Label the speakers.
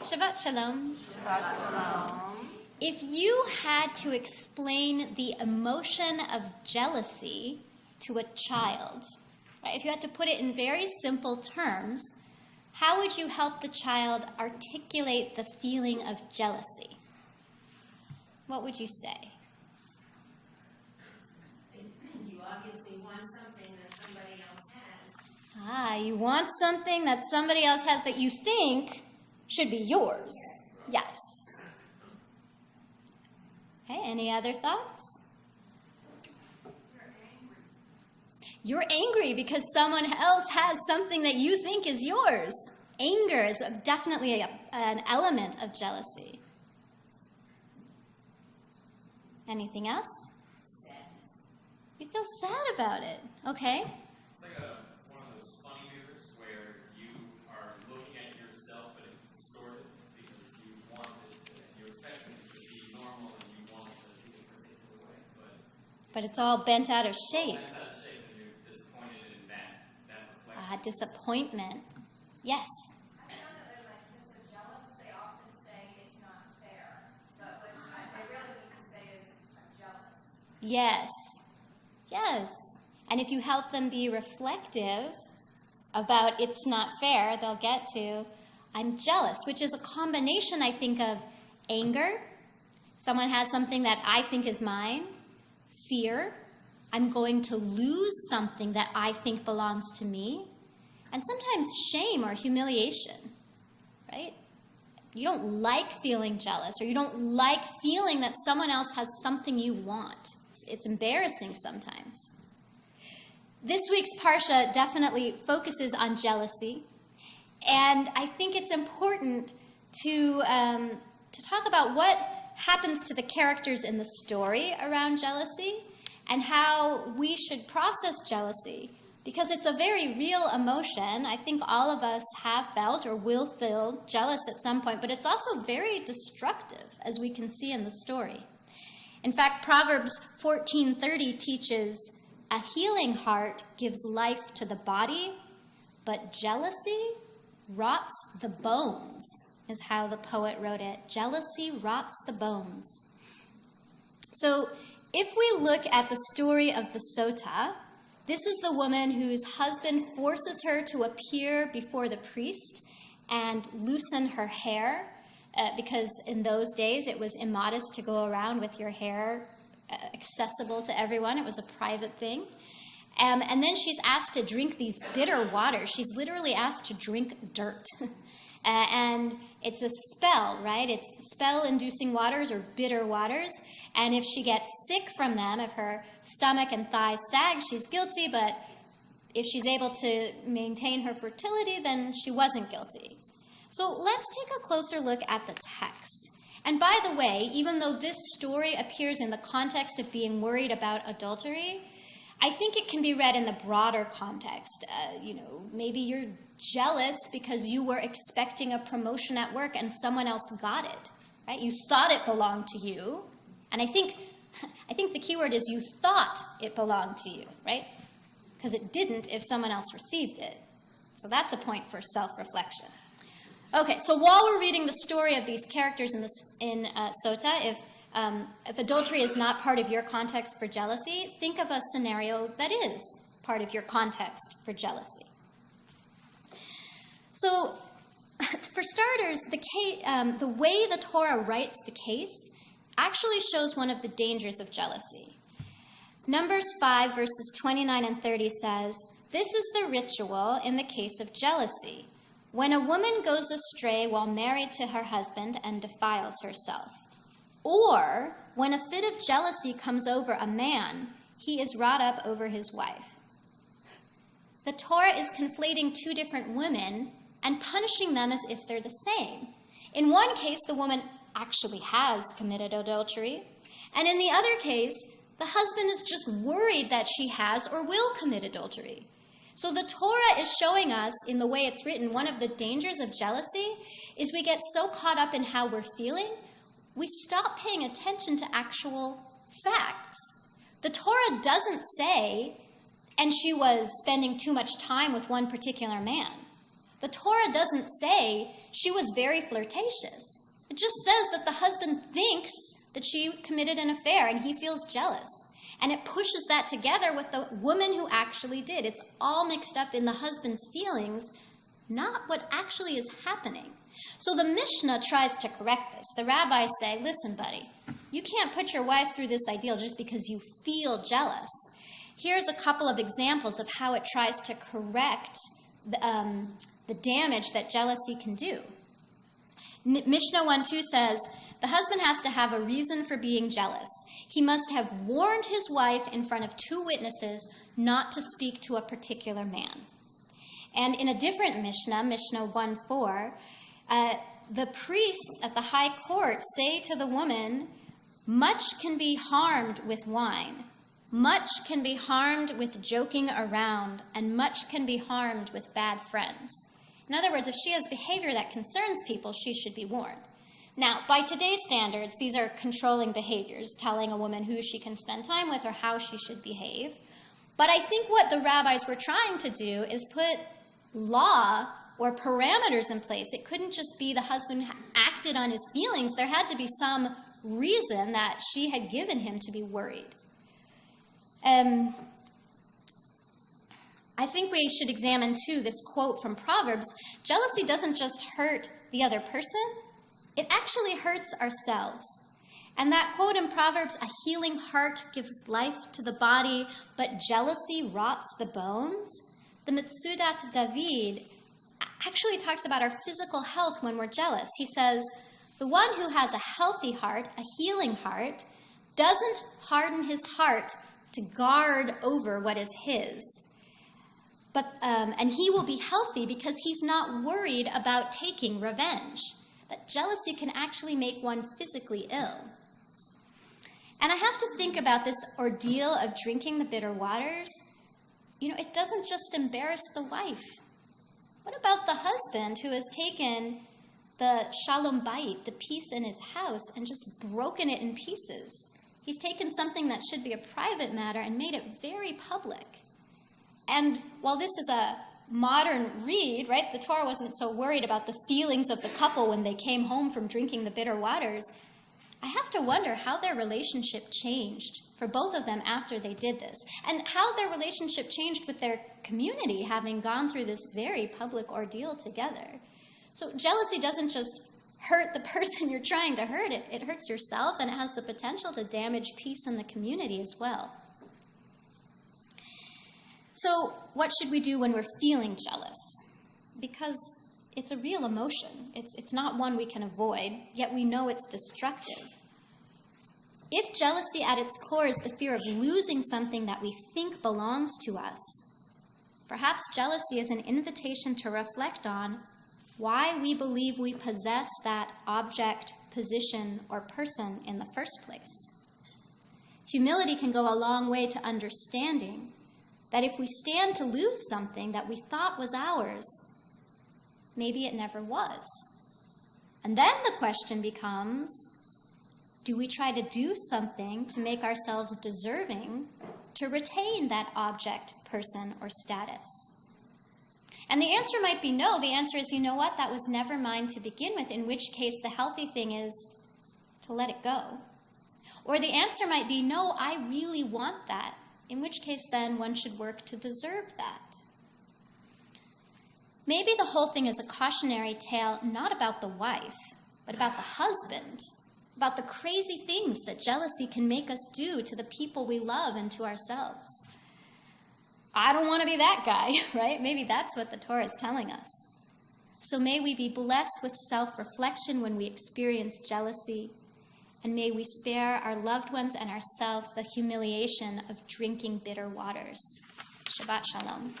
Speaker 1: Shabbat Shalom.
Speaker 2: Shabbat Shalom.
Speaker 1: If you had to explain the emotion of jealousy to a child, right, if you had to put it in very simple terms, how would you help the child articulate the feeling of jealousy? What would you say?
Speaker 3: You obviously want something that somebody else has.
Speaker 1: You want something that somebody else has that you think should be yours. Yes. Okay, any other thoughts? You're angry because someone else has something that you think is yours. Anger is definitely an element of jealousy. Anything else?
Speaker 3: Sadness.
Speaker 1: You feel sad about it. Okay.
Speaker 4: It's like one of those funny mirrors where you are looking at yourself, but it's distorted because you want it, you're expecting it to be normal and you want it to be a particular way,
Speaker 1: But it's all bent out of shape.
Speaker 4: it's out of shape and you're disappointed in that reflection.
Speaker 1: Disappointment. Yes.
Speaker 2: I know that when my kids are jealous, they often say it's not fair. But what I really need to say is I'm jealous.
Speaker 1: Yes. Yes. And if you help them be reflective about it's not fair, they'll get to I'm jealous, which is a combination, I think, of anger. Someone has something that I think is mine. Fear. I'm going to lose something that I think belongs to me. And sometimes shame or humiliation, right? You don't like feeling jealous, or you don't like feeling that someone else has something you want. It's embarrassing sometimes. This week's Parsha definitely focuses on jealousy, and I think it's important to talk about what happens to the characters in the story around jealousy and how we should process jealousy, because it's a very real emotion. I think all of us have felt or will feel jealous at some point, but it's also very destructive, as we can see in the story. In fact, Proverbs 14:30 teaches, a healing heart gives life to the body, but jealousy rots the bones, is how the poet wrote it. Jealousy rots the bones. So if we look at the story of the Sota, this is the woman whose husband forces her to appear before the priest and loosen her hair, because in those days it was immodest to go around with your hair accessible to everyone. It was a private thing. And then she's asked to drink these bitter waters. She's literally asked to drink dirt. And it's a spell, right? It's spell-inducing waters or bitter waters. And if she gets sick from them, if her stomach and thighs sag, she's guilty. But if she's able to maintain her fertility, then she wasn't guilty. So let's take a closer look at the text. And by the way, even though this story appears in the context of being worried about adultery, I think it can be read in the broader context. Maybe you're jealous because you were expecting a promotion at work and someone else got it, right? You thought it belonged to you. And I think the key word is you thought it belonged to you, right? Because it didn't if someone else received it. So that's a point for self-reflection. Okay, so while we're reading the story of these characters in Sota, if adultery is not part of your context for jealousy, think of a scenario that is part of your context for jealousy. So, for starters, the way the Torah writes the case actually shows one of the dangers of jealousy. Numbers 5, verses 29 and 30 says, "This is the ritual in the case of jealousy, when a woman goes astray while married to her husband and defiles herself. Or when a fit of jealousy comes over a man, he is wrought up over his wife." The Torah is conflating two different women and punishing them as if they're the same. In one case, the woman actually has committed adultery, and in the other case, the husband is just worried that she has or will commit adultery. So the Torah is showing us, in the way it's written, one of the dangers of jealousy is we get so caught up in how we're feeling, we stop paying attention to actual facts. The Torah doesn't say, and she was spending too much time with one particular man. The Torah doesn't say she was very flirtatious. It just says that the husband thinks that she committed an affair and he feels jealous. And it pushes that together with the woman who actually did. It's all mixed up in the husband's feelings, not what actually is happening. So the Mishnah tries to correct this. The rabbis say, listen, buddy, you can't put your wife through this ideal just because you feel jealous. Here's a couple of examples of how it tries to correct the damage that jealousy can do. Mishnah 1:2 says, the husband has to have a reason for being jealous. He must have warned his wife in front of 2 witnesses not to speak to a particular man. And in a different Mishnah, Mishnah 1:4, the priests at the high court say to the woman, much can be harmed with wine, much can be harmed with joking around, and much can be harmed with bad friends. In other words, if she has behavior that concerns people, she should be warned. Now, by today's standards, these are controlling behaviors, telling a woman who she can spend time with or how she should behave. But I think what the rabbis were trying to do is put law or parameters in place. It couldn't just be the husband acted on his feelings. There had to be some reason that she had given him to be worried. I think we should examine, too, this quote from Proverbs. Jealousy doesn't just hurt the other person, it actually hurts ourselves. And that quote in Proverbs, a healing heart gives life to the body, but jealousy rots the bones. The Metzudat David actually talks about our physical health when we're jealous. He says, the one who has a healthy heart, a healing heart, doesn't harden his heart to guard over what is his. And he will be healthy because he's not worried about taking revenge. But jealousy can actually make one physically ill. And I have to think about this ordeal of drinking the bitter waters. You know, it doesn't just embarrass the wife. What about the husband who has taken the shalom bayit, the peace in his house, and just broken it in pieces? He's taken something that should be a private matter and made it very public. And while this is a modern read, right, the Torah wasn't so worried about the feelings of the couple when they came home from drinking the bitter waters, I have to wonder how their relationship changed for both of them after they did this, and how their relationship changed with their community, having gone through this very public ordeal together. So jealousy doesn't just hurt the person you're trying to hurt, it hurts yourself, and it has the potential to damage peace in the community as well. So what should we do when we're feeling jealous? Because it's a real emotion. It's not one we can avoid, yet we know it's destructive. If jealousy at its core is the fear of losing something that we think belongs to us, perhaps jealousy is an invitation to reflect on why we believe we possess that object, position, or person in the first place. Humility can go a long way to understanding that if we stand to lose something that we thought was ours, maybe it never was. And then the question becomes, do we try to do something to make ourselves deserving to retain that object, person, or status? And the answer might be no. The answer is, you know what, that was never mine to begin with, in which case the healthy thing is to let it go. Or the answer might be, no, I really want that, in which case then one should work to deserve that. Maybe the whole thing is a cautionary tale not about the wife, but about the husband, about the crazy things that jealousy can make us do to the people we love and to ourselves. I don't want to be that guy, right? Maybe that's what the Torah is telling us. So may we be blessed with self-reflection when we experience jealousy, and may we spare our loved ones and ourselves the humiliation of drinking bitter waters. Shabbat Shalom.